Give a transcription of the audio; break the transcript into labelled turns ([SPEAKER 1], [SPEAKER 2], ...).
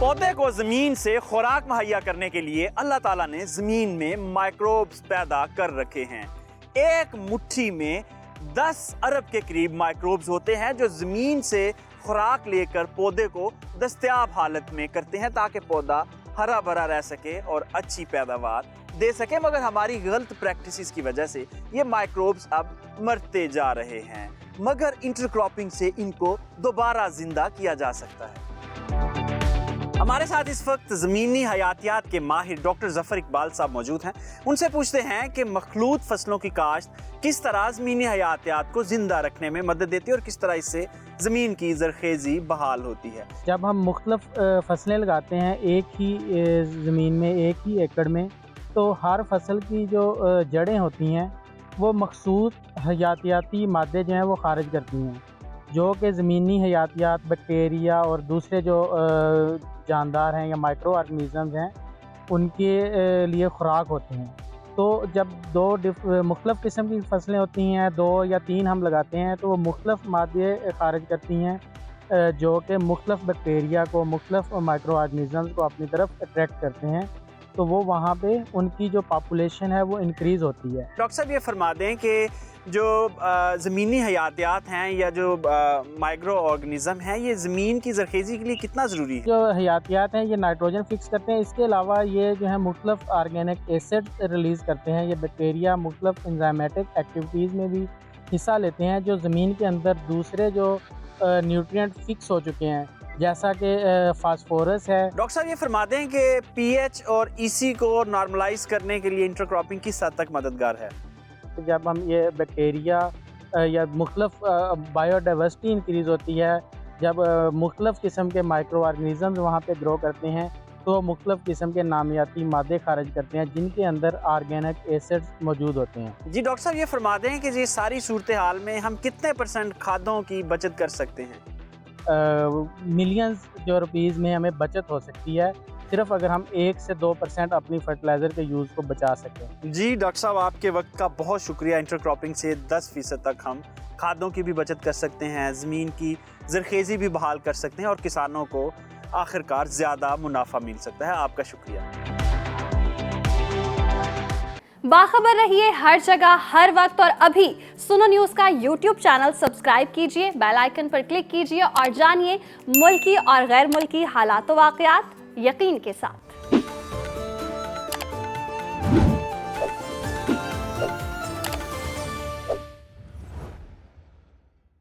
[SPEAKER 1] पौधे को ज़मीन से खुराक मुहैया करने के लिए अल्लाह ताला ने ज़मीन में माइक्रोब्स पैदा कर रखे हैं। एक मुट्ठी में 10 अरब के करीब माइक्रोब्स होते हैं जो ज़मीन से खुराक लेकर पौधे को दस्तयाब हालत में करते हैं ताकि पौधा हरा भरा रह सके और अच्छी पैदावार दे सके। मगर हमारी गलत प्रैक्टिसेस की वजह से ये माइक्रोब्स अब मरते जा रहे हैं, मगर इंटरक्रॉपिंग से इनको दोबारा जिंदा किया जा सकता है। हमारे साथ इस वक्त ज़मीनी हयातियात के माहिर डॉक्टर ज़फ़र इकबाल साहब मौजूद हैं। उनसे पूछते हैं कि मखलूत फसलों की काश्त किस तरह ज़मीनी हयातियात को ज़िंदा रखने में मदद देती है और किस तरह इससे ज़मीन की ज़रख़ेज़ी बहाल होती है।
[SPEAKER 2] जब हम मुख्तलिफ फसलें लगाते हैं एक ही ज़मीन में, एक ही एकड़ में, तो हर फसल की जो जड़ें होती हैं वो मखसूस हयातियाती मादे जो हैं वो खारिज करती हैं, जो कि ज़मीनी हयातियात, बैक्टीरिया और दूसरे जो जानदार हैं या माइक्रो ऑर्गेनिज़म्स हैं उनके लिए खुराक होते हैं। तो जब दो मुख्तलिफ किस्म की फसलें होती हैं, 2 या 3 हम लगाते हैं, तो वो मुख्तलिफ मादे खारिज करती हैं जो कि मुख्तलिफ बैक्टीरिया को, मुख्तलिफ माइक्रो ऑर्गेनिज़म्स को अपनी तरफ अट्रैक्ट करते हैं, तो वो वहाँ पे उनकी जो पॉपुलेशन है वो इंक्रीज़ होती है।
[SPEAKER 1] डॉक्टर साहब ये फरमा दें कि जो ज़मीनी हयातियात हैं या जो माइक्रो ऑर्गेनिज़म हैं ये ज़मीन की ज़रख़ेज़ी के लिए कितना ज़रूरी है?
[SPEAKER 2] जो हयातियात हैं ये नाइट्रोजन फिक्स करते हैं, इसके अलावा ये जो है मुख्तलिफ ऑर्गेनिक एसिड रिलीज़ करते हैं। ये बैक्टीरिया मुख्तलिफ एंजाइमेटिक एक्टिविटीज़ में भी हिस्सा लेते हैं जो ज़मीन के अंदर दूसरे जो न्यूट्रिएंट फिक्स हो चुके हैं, जैसा कि फास्फोरस है।
[SPEAKER 1] डॉक्टर साहब ये फरमा दें कि पीएच और ईसी को नॉर्मलाइज करने के लिए इंटरक्रॉपिंग किस हद तक मददगार है?
[SPEAKER 2] जब हम ये बैक्टीरिया या मुख्तलिफ बायोडाइवर्सिटी इंक्रीज़ होती है, जब मुख्तलिफ किस्म के माइक्रो ऑर्गेनिज़म्स वहाँ पे ग्रो करते हैं, तो मुख्तलिफ किस्म के नामियाती मादे खारिज करते हैं जिनके अंदर ऑर्गेनिक एसिड्स मौजूद होते हैं।
[SPEAKER 1] जी डॉक्टर साहब ये फरमा दें कि ये सारी सूरत हाल में हम कितने % खादों की बचत कर सकते हैं?
[SPEAKER 2] मिलियंस जो रुपीज़ में हमें बचत हो सकती है सिर्फ अगर हम 1 से 2% अपनी फर्टिलाइज़र के यूज़ को बचा सकें।
[SPEAKER 1] जी डॉक्टर साहब आपके वक्त का बहुत शुक्रिया। इंटरक्रॉपिंग से 10% तक हम खादों की भी बचत कर सकते हैं, ज़मीन की ज़रख़ेज़ी भी बहाल कर सकते हैं और किसानों को आखिरकार ज़्यादा मुनाफा मिल सकता है। आपका शुक्रिया।
[SPEAKER 3] बाखबर रहिए हर जगह हर वक्त, और अभी सुनो न्यूज़ का YouTube चैनल सब्सक्राइब कीजिए, बेल आइकन पर क्लिक कीजिए और जानिए मुल्की और गैर मुल्की हालात व वाक़यात यकीन के साथ।